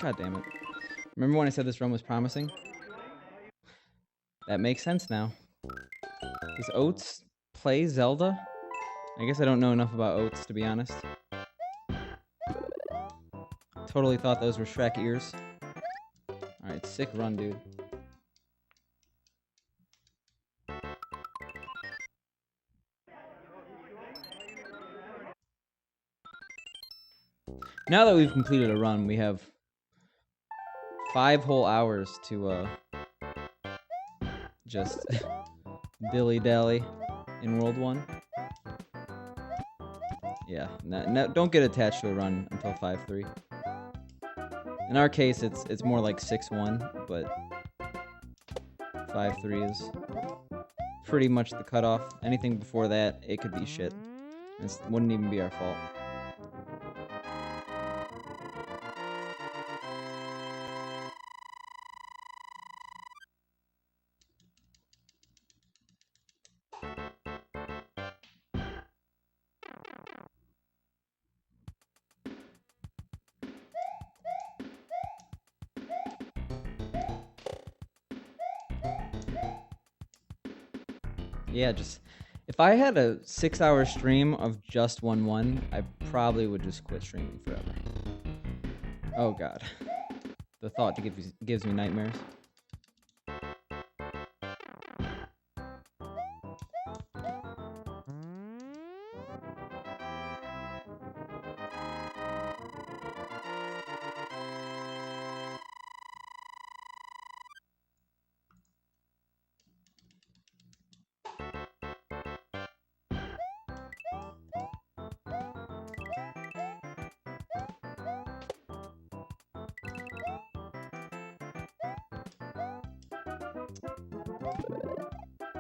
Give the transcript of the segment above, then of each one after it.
God damn it. Remember when I said this run was promising? That makes sense now. Does Oats play Zelda? I guess I don't know enough about Oats, to be honest. Totally thought those were Shrek ears. Alright, sick run, dude. Now that we've completed a run, we have 5 whole hours to just dilly-dally in World 1. Yeah, no, don't get attached to a run until 5-3. In our case, it's more like 6-1, but 5-3 is pretty much the cutoff. Anything before that, it could be shit. It wouldn't even be our fault. Yeah, just if I had a 6-hour stream of just 1-1, I probably would just quit streaming forever. Oh god, the thought gives me nightmares.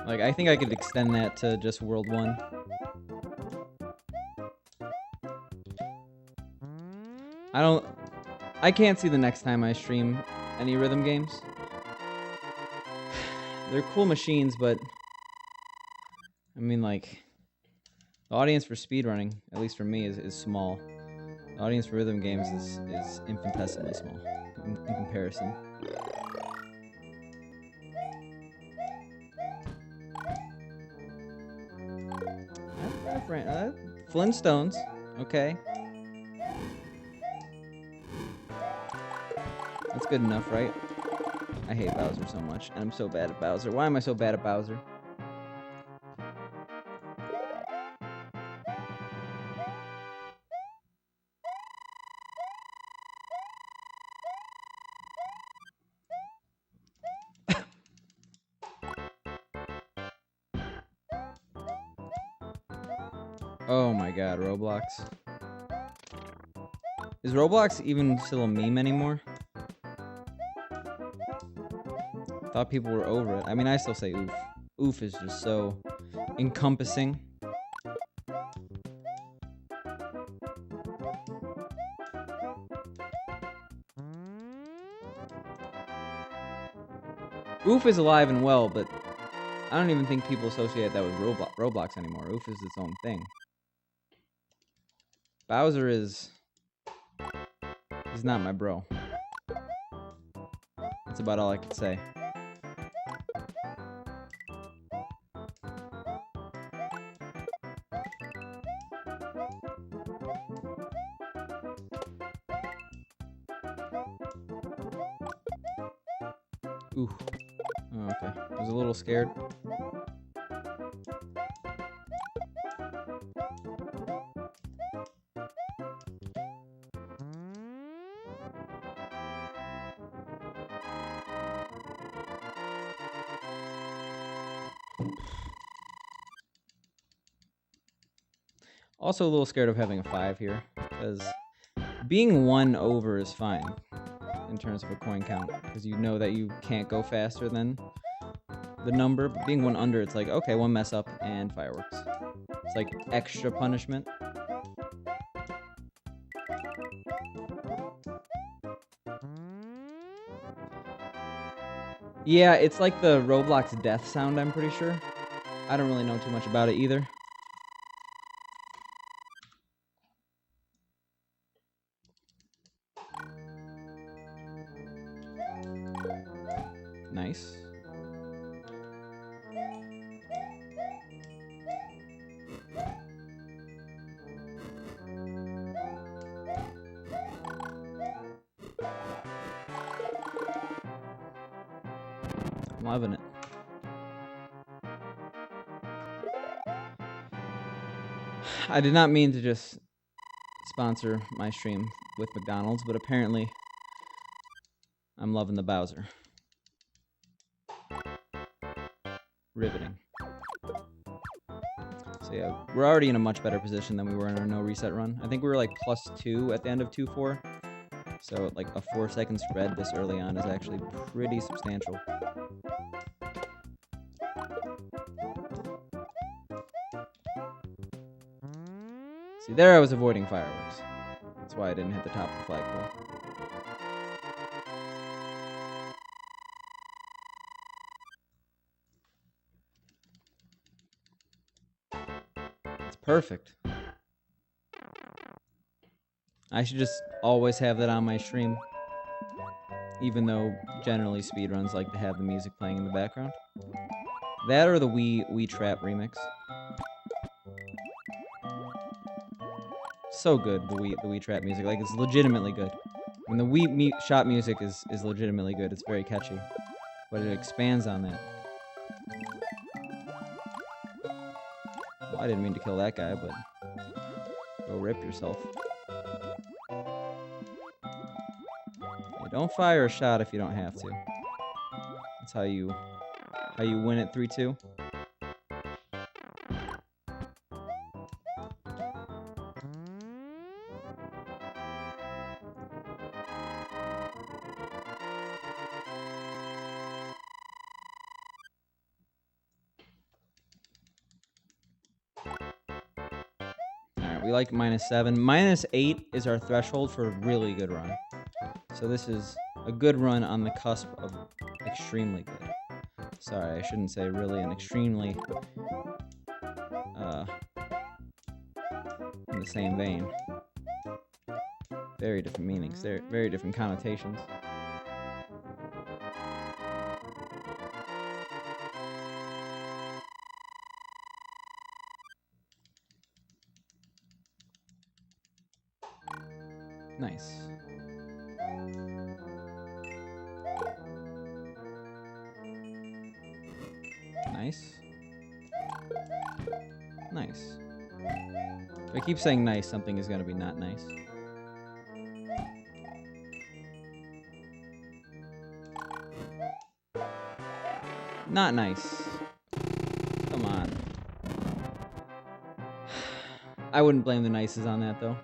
Like, I think I could extend that to just World 1. I can't see the next time I stream any rhythm games. They're cool machines, but I mean, like, the audience for speedrunning, at least for me, is small. The audience for rhythm games is infinitesimally small in comparison. Flintstones, okay. That's good enough, right? I hate Bowser so much, and I'm so bad at Bowser. Why am I so bad at Bowser? Oh my god, Roblox. Is Roblox even still a meme anymore? Thought people were over it. I mean, I still say oof. Oof is just so encompassing. Oof is alive and well, but I don't even think people associate that with Roblox anymore. Oof is its own thing. Bowser is... he's not my bro. That's about all I can say. Ooh. Oh, okay. I was a little scared. Also a little scared of having a 5 here, because being 1 over is fine in terms of a coin count, because you know that you can't go faster than the number, but being 1 under, it's like, okay, 1 mess up and fireworks. It's like extra punishment. Yeah, it's like the Roblox death sound, I'm pretty sure. I don't really know too much about it either. Nice. I'm loving it. I did not mean to just sponsor my stream with McDonald's, but apparently I'm loving the Bowser. Riveting. So yeah, we're already in a much better position than we were in our no reset run. I think we were like +2 at the end of 2-4. So like a 4-second spread this early on is actually pretty substantial. See, there I was avoiding fireworks. That's why I didn't hit the top of the flagpole. It's perfect. I should just always have that on my stream. Even though generally speedruns like to have the music playing in the background. That or the We Trap remix. So good, the We Trap music. Like, it's legitimately good. When the We Shot music is legitimately good, it's very catchy. But it expands on that. Well, I didn't mean to kill that guy, but go rip yourself. Yeah, don't fire a shot if you don't have to. That's how you win at 3-2. We like -7. -8 is our threshold for a really good run. So this is a good run on the cusp of extremely good. Sorry, I shouldn't say really and extremely in the same vein. Very different meanings. They're very different connotations. Nice. Nice. Nice. If I keep saying nice, something is going to be not nice. Not nice. Come on. I wouldn't blame the nices on that, though.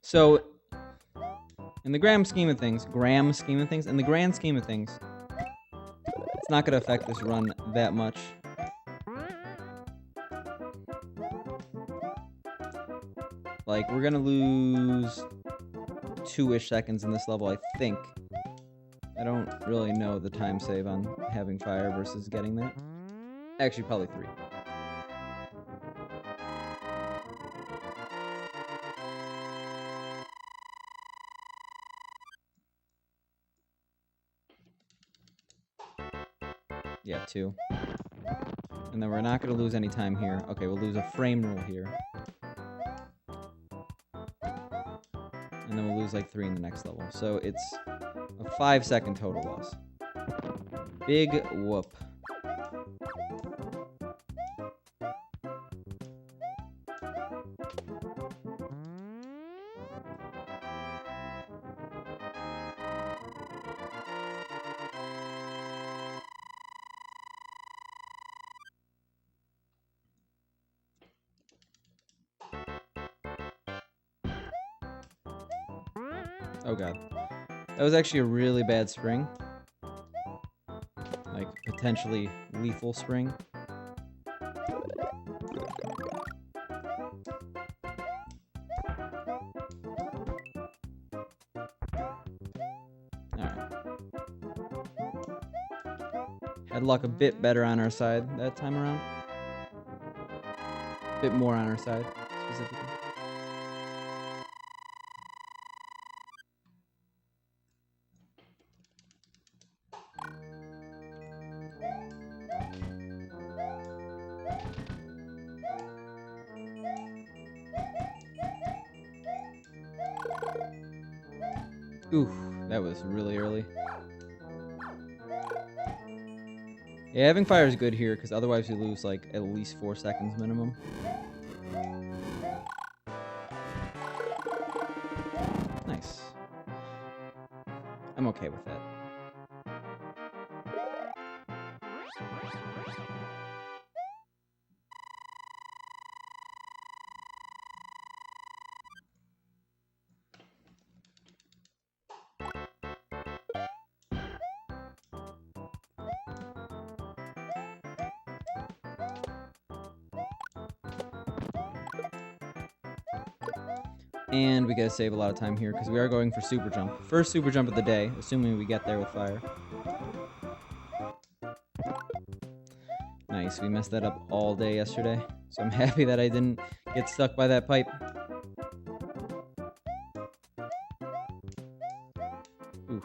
So, in the grand scheme of things, it's not going to affect this run that much. Like, we're going to lose 2-ish seconds in this level, I think. I don't really know the time save on having fire versus getting that. Actually, probably 3. Yeah, 2. And then we're not going to lose any time here. Okay, we'll lose a frame rule here. And then we'll lose like 3 in the next level. So it's a 5-second total loss. Big whoop. Oh god. That was actually a really bad spring. Like, potentially lethal spring. Alright. Had luck a bit better on our side that time around. A bit more on our side, specifically. Ooh, that was really early. Yeah, having fire is good here, because otherwise we lose, like, at least 4 seconds minimum. Nice. I'm okay with that. And we gotta save a lot of time here, because we are going for super jump. First super jump of the day, assuming we get there with fire. Nice, we messed that up all day yesterday, so I'm happy that I didn't get stuck by that pipe. Oof.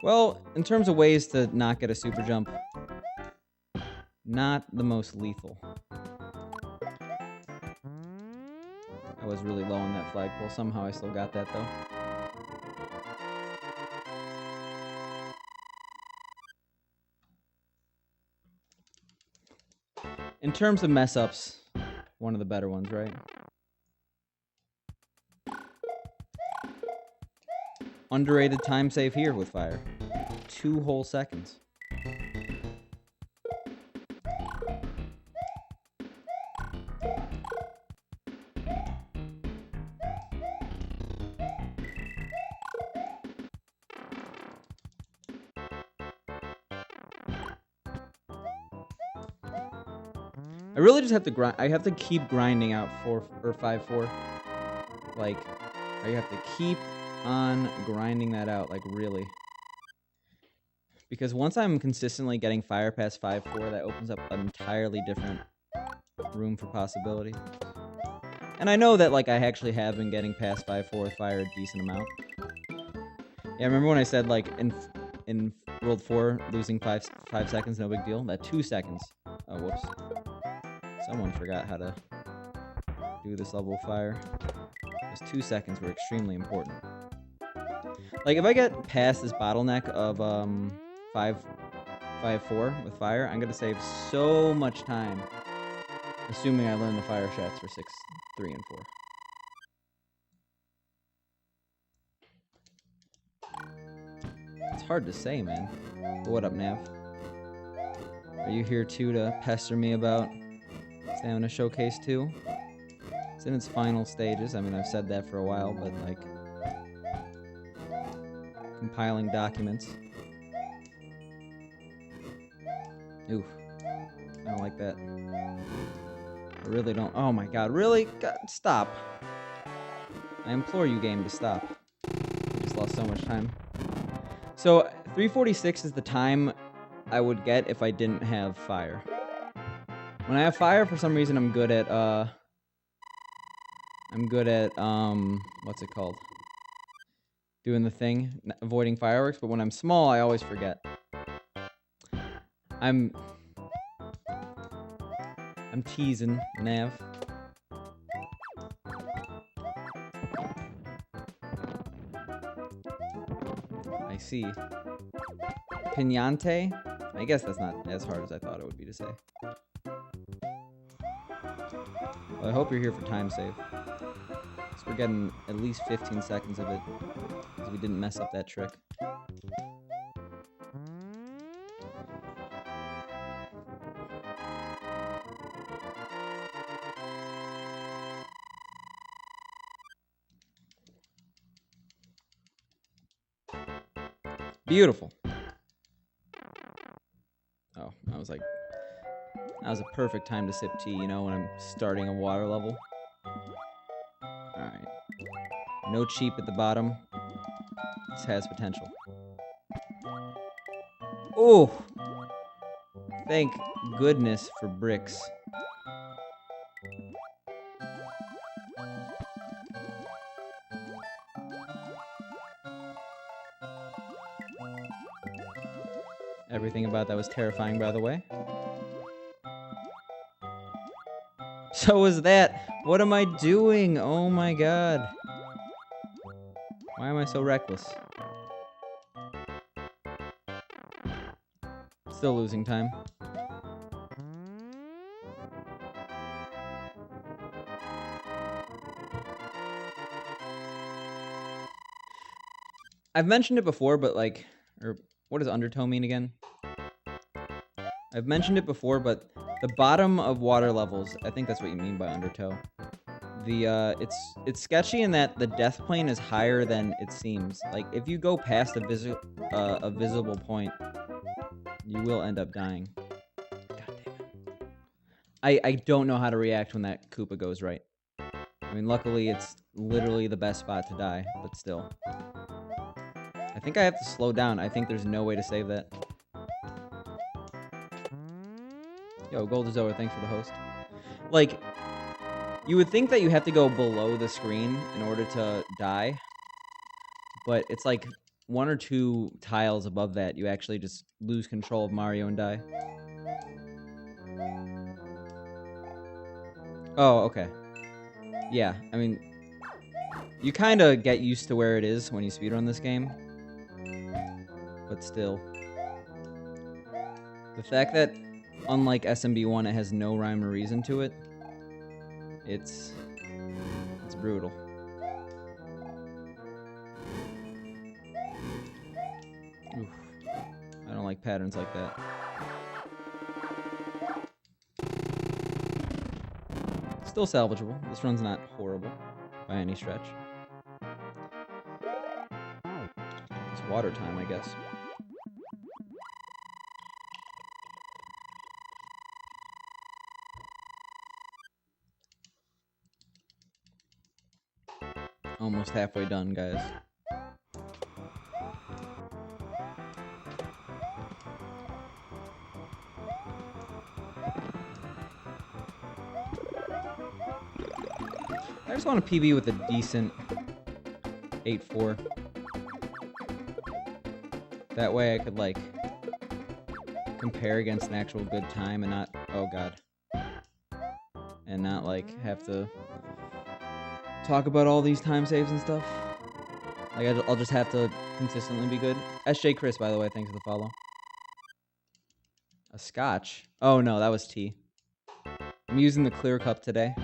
Well, in terms of ways to not get a super jump, not the most lethal. I was really low on that flagpole. Somehow I still got that, though. In terms of mess-ups, one of the better ones, right? Underrated time save here with fire. 2 whole seconds. I really just have to grind. I have to keep grinding out 4 or 5-4. Like, I have to keep on grinding that out, like, really. Because once I'm consistently getting fire past 5-4, that opens up an entirely different room for possibility. And I know that, like, I actually have been getting past 5-4 with fire a decent amount. Yeah, remember when I said, like, in World 4, losing 5 seconds, no big deal? That 2 seconds. Oh, whoops. Someone forgot how to do this level of fire. Those 2 seconds were extremely important. Like, if I get past this bottleneck of 5-4 with fire, I'm gonna save so much time. Assuming I learn the fire shots for 6, 3, and 4. It's hard to say, man. But what up, Nav? Are you here too to pester me about Stamina Showcase 2? It's in its final stages. I mean, I've said that for a while, but, like, compiling documents. Oof. I don't like that. I really don't. Oh my god, really? God, stop. I implore you, game, to stop. I just lost so much time. So, 346 is the time I would get if I didn't have fire. When I have fire, for some reason, I'm good at, what's it called? Doing the thing, avoiding fireworks, but when I'm small, I always forget. I'm teasing, Nav. I see. Picante? I guess that's not as hard as I thought it would be to say. Well, I hope you're here for time save. So we're getting at least 15 seconds of it, because we didn't mess up that trick. Beautiful. Oh, I was like, that was a perfect time to sip tea, you know, when I'm starting a water level. Alright. No cheap at the bottom. This has potential. Oh! Thank goodness for bricks. Everything about that was terrifying, by the way. So was that. What am I doing? Oh my god. Why am I so reckless? Still losing time. I've mentioned it before, but like, or what does undertow mean again? I've mentioned it before, but the bottom of water levels, I think that's what you mean by undertow. It's sketchy in that the death plane is higher than it seems. Like, if you go past a visible point, you will end up dying. God damn it. I don't know how to react when that Koopa goes right. I mean, luckily, it's literally the best spot to die, but still. I think I have to slow down. I think there's no way to save that. Yo, Goldazoa, thanks for the host. Like, you would think that you have to go below the screen in order to die, but it's like 1 or 2 tiles above that, you actually just lose control of Mario and die. Oh, okay. Yeah, I mean, you kind of get used to where it is when you speedrun this game, but still. The fact that, unlike SMB1, it has no rhyme or reason to it, it's brutal. Oof. I don't like patterns like that. Still salvageable. This run's not horrible by any stretch. It's water time, I guess. Almost halfway done, guys. I just want a PB with a decent 8-4. That way I could, like, compare against an actual good time and not... Oh, God. And not, like, have to talk about all these time saves and stuff. Like, I'll just have to consistently be good. SJ Chris, by the way, thanks for the follow. A scotch? Oh, no, that was tea. I'm using the clear cup today.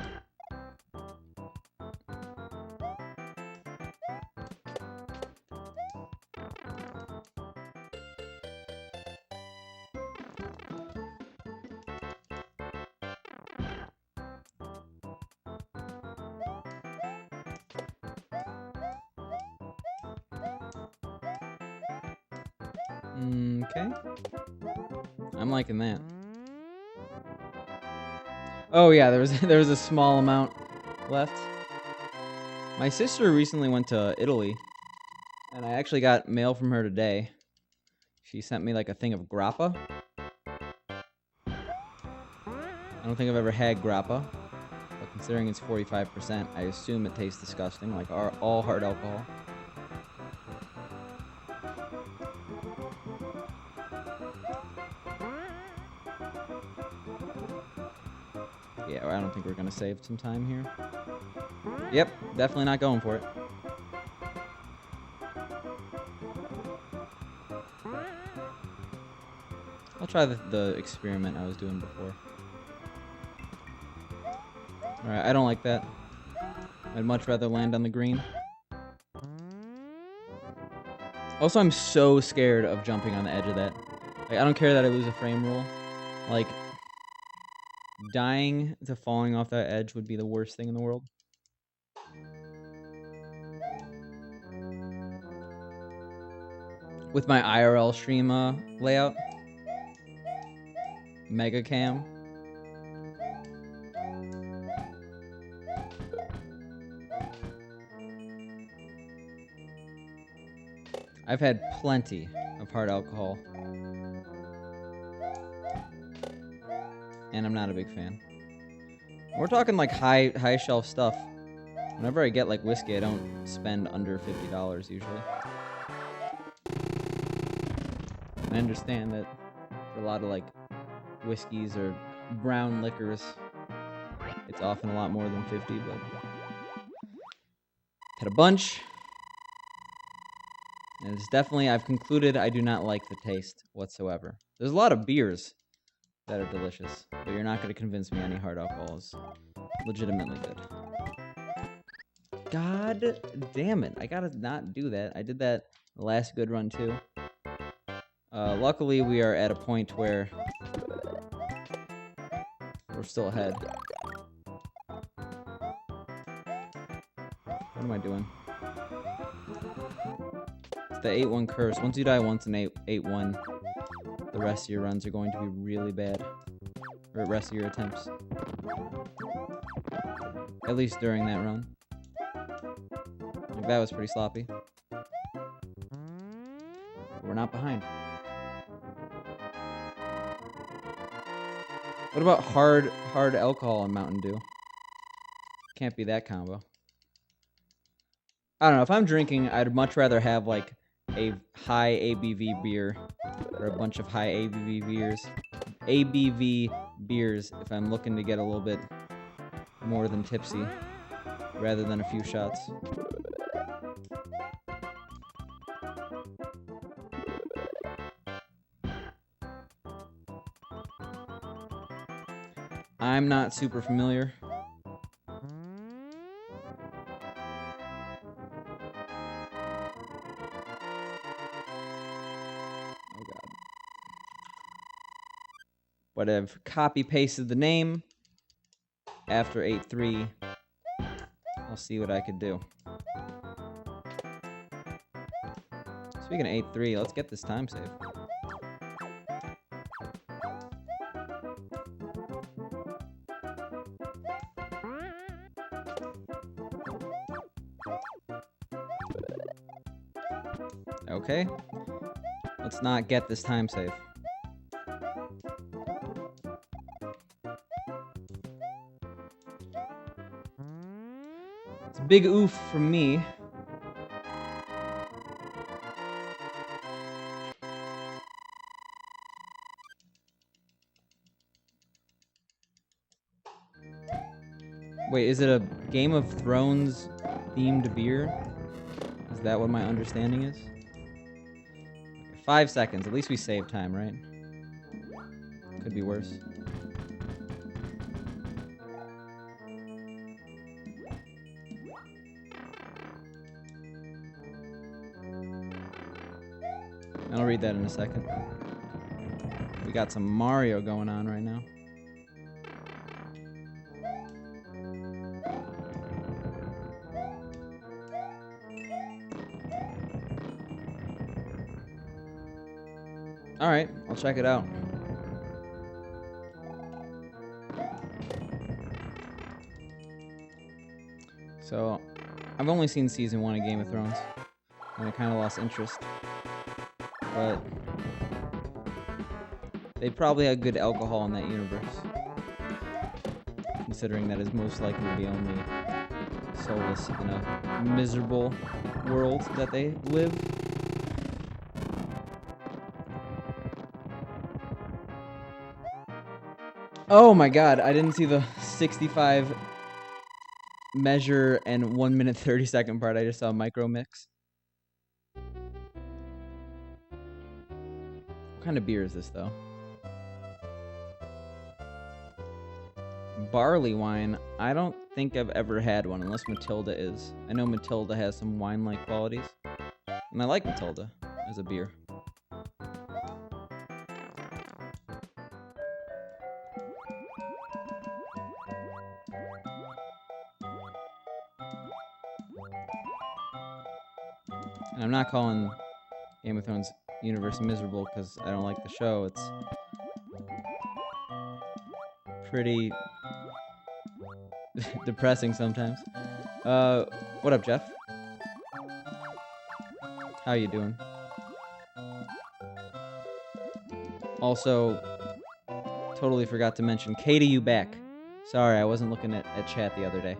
Okay. I'm liking that. Oh yeah, there was a small amount left. My sister recently went to Italy, and I actually got mail from her today. She sent me like a thing of grappa. I don't think I've ever had grappa, but considering it's 45%, I assume it tastes disgusting, like all hard alcohol. Yeah, I don't think we're gonna save some time here. Yep, definitely not going for it. I'll try the experiment I was doing before. Alright, I don't like that. I'd much rather land on the green. Also, I'm so scared of jumping on the edge of that. Like, I don't care that I lose a frame rule. Like, dying to falling off that edge would be the worst thing in the world. With my IRL stream layout. Mega cam. I've had plenty of hard alcohol and I'm not a big fan. We're talking like high shelf stuff. Whenever I get like whiskey, I don't spend under $50 usually. I understand that for a lot of like whiskeys or brown liquors, it's often a lot more than 50, but had a bunch. And it's definitely, I've concluded I do not like the taste whatsoever. There's a lot of beers that are delicious, but you're not going to convince me any hard alcohol is legitimately good. God damn it. I gotta not do that. I did that the last good run too. Luckily, we are at a point where we're still ahead. What am I doing? It's the 8-1 curse. Once you die once in 8-1, the rest of your runs are going to be really bad. Or the rest of your attempts. At least during that run. Like, that was pretty sloppy. We're not behind. What about hard alcohol and Mountain Dew? Can't be that combo. I don't know. If I'm drinking, I'd much rather have like a high ABV beer or a bunch of high ABV beers if I'm looking to get a little bit more than tipsy rather than a few shots. I'm not super familiar. Oh god. But I've copy pasted the name after 8-3. I'll see what I could do. Speaking of 8-3, let's get this time save. Okay. Let's not get this time save. It's a big oof from me. Wait, is it a Game of Thrones themed beer? Is that what my understanding is? Okay, 5 seconds. At least we save time, right? Could be worse. I'll read that in a second. We got some Mario going on right now. Alright, I'll check it out. So, I've only seen Season 1 of Game of Thrones, and I kind of lost interest. But they probably had good alcohol in that universe, considering that is most likely the only solace in a miserable world that they live. Oh my god, I didn't see the 65 measure and 1 minute 30 second part. I just saw micro mix. What kind of beer is this though? Barley wine. I don't think I've ever had one unless Matilda is. I know Matilda has some wine-like qualities. And I like Matilda as a beer. And I'm not calling Game of Thrones universe miserable because I don't like the show. It's pretty depressing sometimes. What up, Jeff? How you doing? totally forgot to mention, Katie, you back. Sorry, I wasn't looking at chat the other day.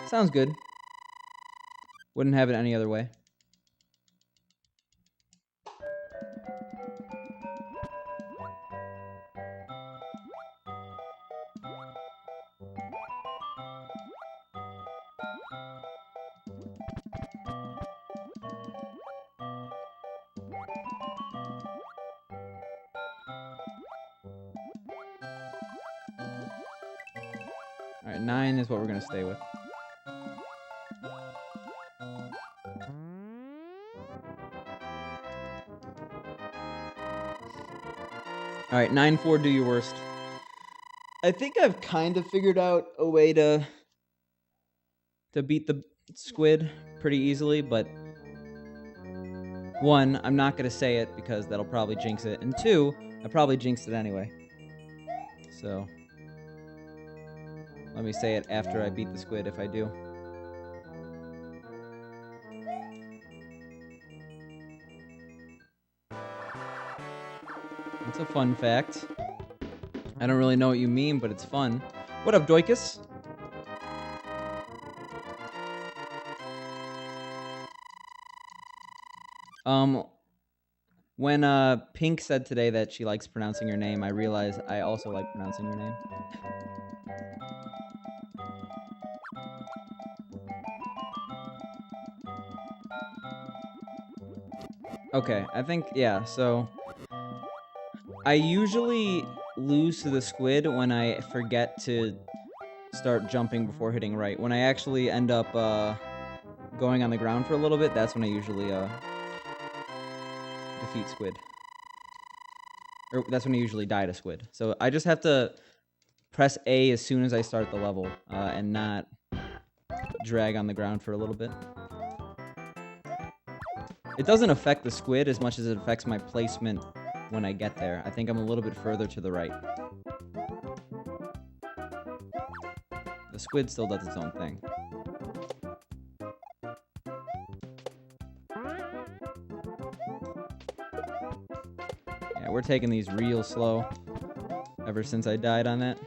Sounds good. Wouldn't have it any other way. Alright, 9 is what we're going to stay with. Alright, 9-4, do your worst. I think I've kind of figured out a way to beat the squid pretty easily, but 1, I'm not going to say it because that'll probably jinx it, and 2, I probably jinxed it anyway. So, let me say it after I beat the squid if I do. It's a fun fact. I don't really know what you mean, but it's fun. What up, Doikus? When Pink said today that she likes pronouncing your name, I realized I also like pronouncing your name. Okay, I think, yeah, so I usually lose to the squid when I forget to start jumping before hitting right. When I actually end up going on the ground for a little bit, that's when I usually defeat squid. Or that's when I usually die to squid. So I just have to press A as soon as I start the level and not drag on the ground for a little bit. It doesn't affect the squid as much as it affects my placement when I get there. I think I'm a little bit further to the right. The squid still does its own thing. Yeah, we're taking these real slow ever since I died on that.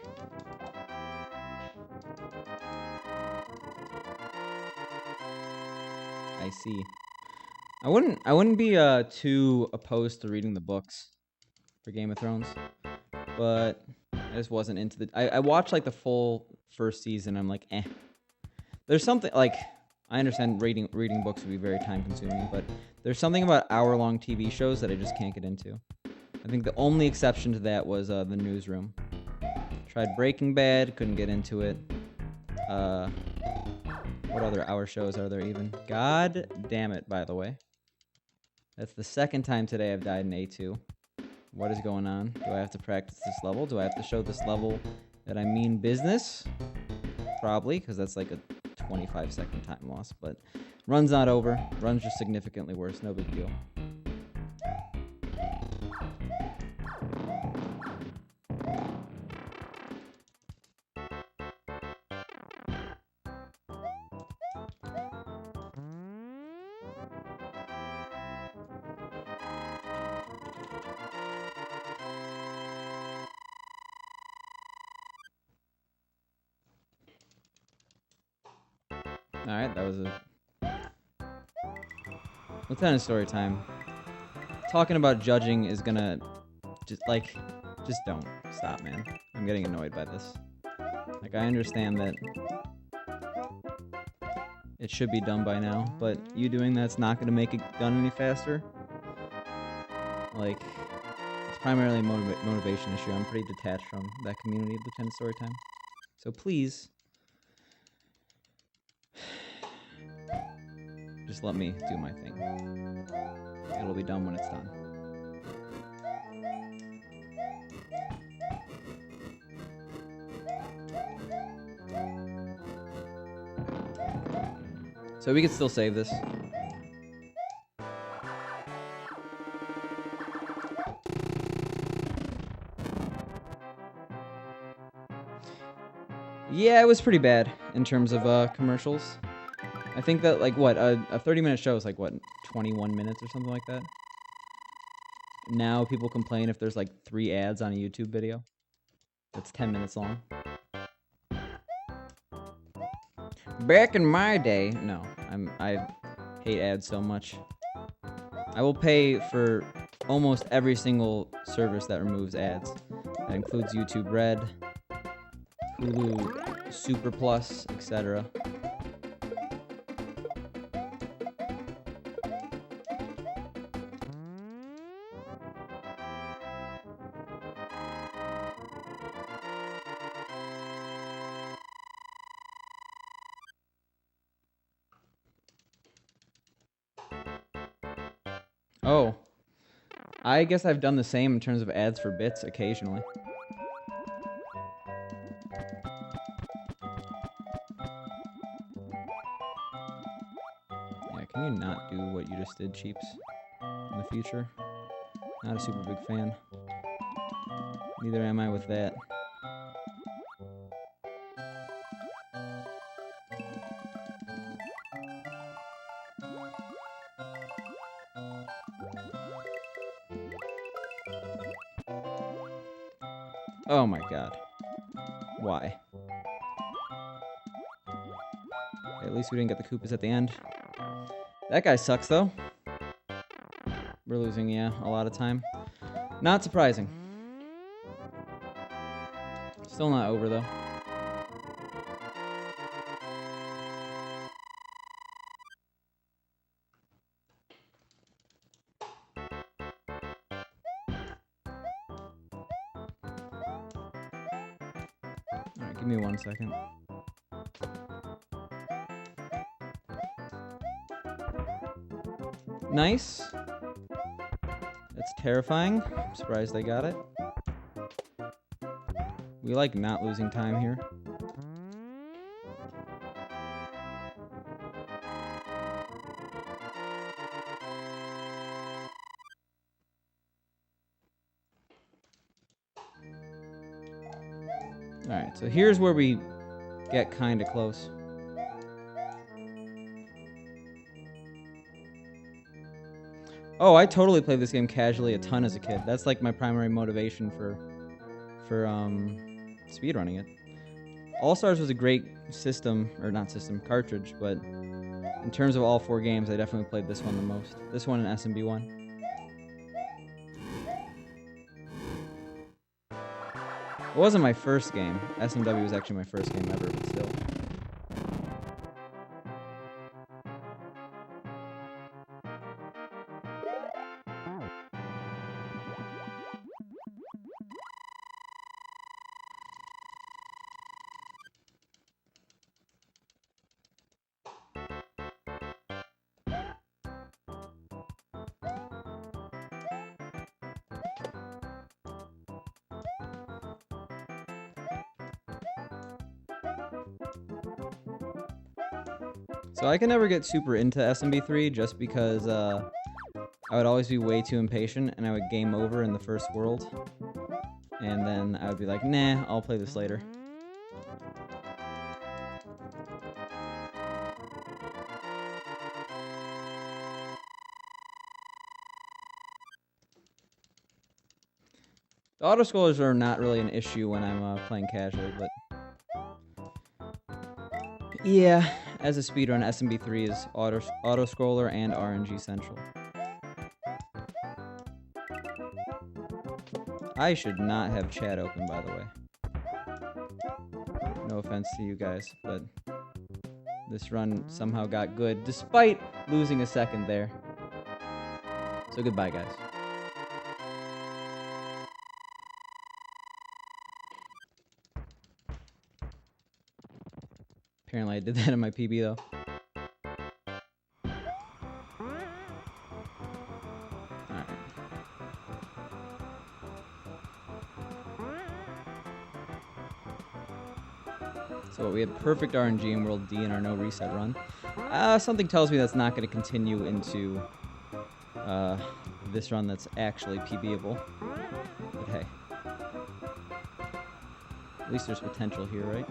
I see. I wouldn't be too opposed to reading the books for Game of Thrones, but I just wasn't into the. I watched like the full first season. I'm like, eh. There's something like I understand reading books would be very time consuming, but there's something about hour-long TV shows that I just can't get into. I think the only exception to that was The Newsroom. Tried Breaking Bad, couldn't get into it. What other hour shows are there even? God damn it, by the way. That's the second time today I've died in A2. What is going on? Do I have to practice this level? Do I have to show this level that I mean business? Probably, because that's like a 25-second time loss. But run's not over. Run's just significantly worse. No big deal. Alright, that was a Lieutenant story time. Talking about judging is gonna just don't stop, man. I'm getting annoyed by this. Like, I understand that it should be done by now, but you doing that's not gonna make it done any faster. Like, it's primarily a motivation issue. I'm pretty detached from that community of Lieutenant Storytime. So please, just let me do my thing. It'll be done when it's done. So we could still save this. Yeah, it was pretty bad in terms of commercials. I think that, like, what, a 30-minute show is, like, what, 21 minutes or something like that? now people complain if there's like 3 ads on a YouTube video that's 10 minutes long. Back in my day, no, I hate ads so much. I will pay for almost every single service that removes ads. That includes YouTube Red, Hulu Super Plus, etc. Oh, I guess I've done the same in terms of ads for bits occasionally. Yeah, can you not do what you just did, Cheeps, in the future? Not a super big fan. Neither am I with that. Oh my god. Why? Okay, at least we didn't get the Koopas at the end. That guy sucks, though. We're losing, yeah, a lot of time. Not surprising. Still not over, though. Alright, give me 1 second. Nice. That's terrifying. I'm surprised they got it. We like not losing time here. Alright, so here's where we get kinda close. Oh, I totally played this game casually a ton as a kid. That's like my primary motivation for speedrunning it. All-Stars was a great cartridge, but in terms of all 4 games, I definitely played this one the most. This one and SMB1. It wasn't my first game. SMW was actually my first game ever, but still. So I can never get super into SMB3 just because I would always be way too impatient and I would game over in the first world. And then I would be like, nah, I'll play this later. The autoscrollers are not really an issue when I'm playing casually, but yeah, as a speedrun, SMB3 is auto-scroller and RNG central. I should not have chat open, by the way. No offense to you guys, but this run somehow got good, despite losing a second there. So goodbye, guys. Apparently I did that in my PB, though. Alright. So we had perfect RNG in World D in our no reset run. Something tells me that's not going to continue into this run that's actually PBable. But hey. At least there's potential here, right?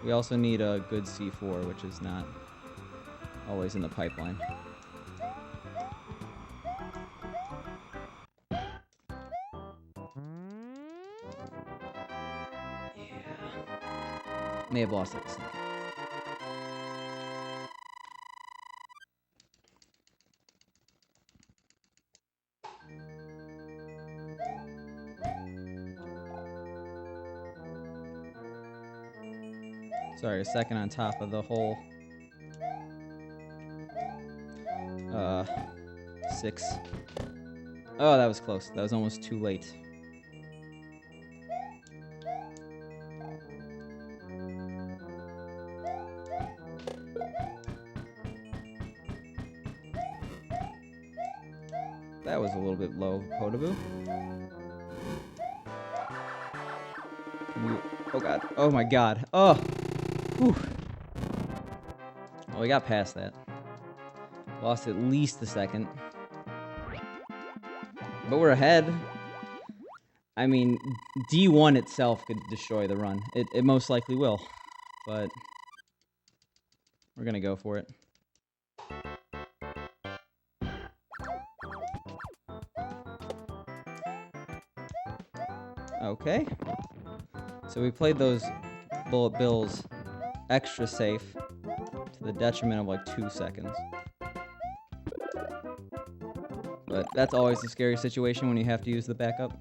We also need a good C4, which is not always in the pipeline. May have lost it a second. Sorry, a second on top of the hole. 6. Oh, that was close. That was almost too late. That was a little bit low, Potaboo. Oh god. Oh my god. Oh! Whew. Well, we got past that. Lost at least a second. But we're ahead. I mean, D1 itself could destroy the run. It most likely will. But we're gonna go for it. Okay. So we played those bullet bills extra safe to the detriment of like 2 seconds. But that's always a scary situation when you have to use the backup.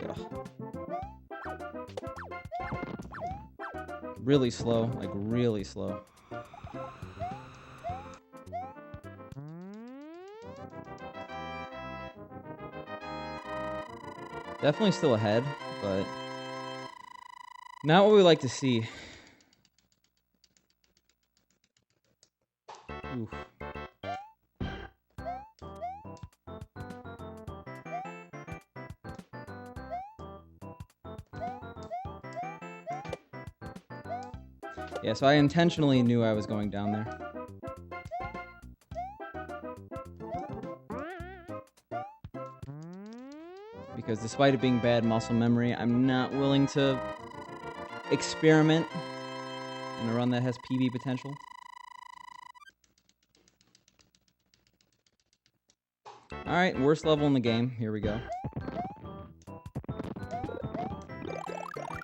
Ugh. Really slow, like really slow. Definitely still ahead, but not what we like to see. Oof. Yeah, so I intentionally knew I was going down there. Because despite it being bad muscle memory, I'm not willing to experiment in a run that has PB potential. Alright, worst level in the game. Here we go. God damn it.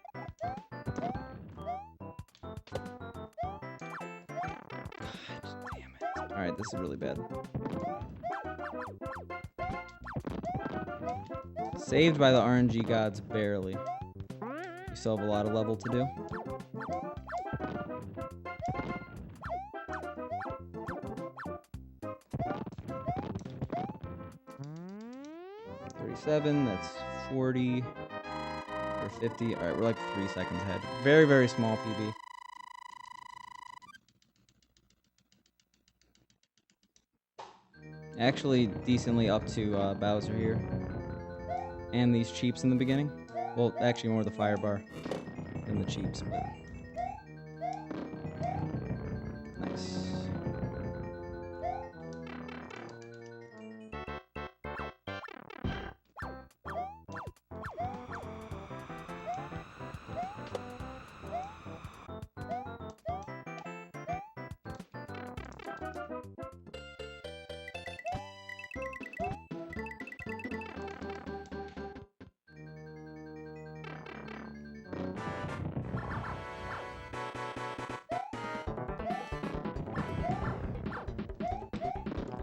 Alright, this is really bad. Saved by the RNG gods, barely. We still have a lot of level to do. That's 40 or 50. All right, we're like 3 seconds ahead. Very, very small PB. Actually, decently up to Bowser here. And these cheeps in the beginning. Well, actually more the fire bar than the cheeps, but nice.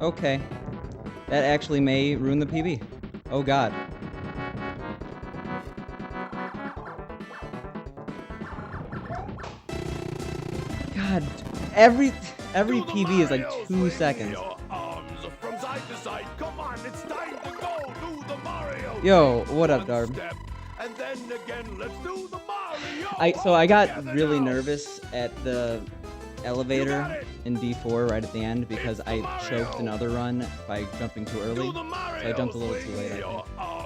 Okay. That actually may ruin the PB. Oh god. God, every PB is like 2 seconds. From side to side. Come on, it's time to go. Do the Mario. Yo, what up, Darb? And then again, let's do the Mario. So I got really nervous at the elevator in D4 right at the end because I choked another run by jumping too early. So I jumped a little too late, I think.